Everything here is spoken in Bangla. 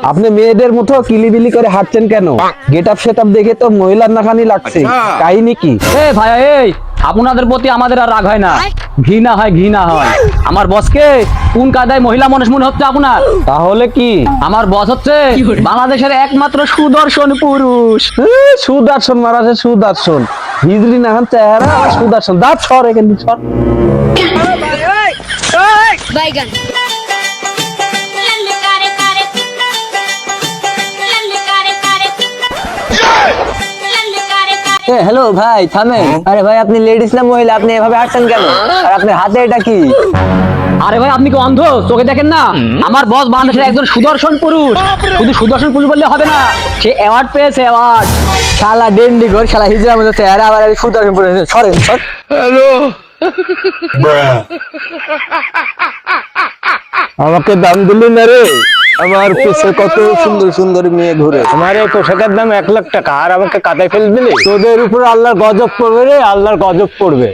আপনি মেয়েদের মতো কিলিবিলি করে হাঁটছেন কেন? গেট আপ সেট আপ দেখে তো মহিলার নাখানি লাগছে, কাহিনী কি? ভাই এই আপনাদের প্রতি আমাদের আর রাগ হয় না, ঘৃণা হয়। আমার বসকে কোন কায়দায় মহিলা মানুষ মনে হচ্ছে আপনার? তাহলে কি? আমার বস হচ্ছে বাংলাদেশের একমাত্র সুদর্শন পুরুষ। সুদর্শন মারাছে, সুদর্শন হিজড়ি নাখান চেহারা, সুদর্শন দাঁত সর এখান থেকে সর। বাইগান হ্যালো ভাই থামেন। আরে ভাই আপনি লেডিস না মহিলা, আপনি এভাবে হাঁটছেন কেন? আর আপনার হাতে এটা কি? আরে ভাই আপনি কি অন্ধ? চোখে দেখেন না? আমার বস বাংলাদেশের একজন সুদর্শন পুরুষ। শুধু সুদর্শন পুরুষ বললে হবে না, সে অ্যাওয়ার্ড পেয়েছে, অ্যাওয়ার্ড। শালা ডেন্ডি ঘর, শালা হিজড়ার মধ্যে চেহারা, আবার সুদর্শন পুরুষ। সরেন সর। হ্যালো, আমাকে দাম দিলি না রে? আমার পেছনে কত সুন্দর সুন্দর মেয়ে ঘুরে, আমার এই পোশাকের দাম 1 লাখ টাকা, আর আমাকে কাদায় ফেলে দিলি? তোদের উপর আল্লাহর গজব পড়বে রে, আল্লাহর গজব পড়বে।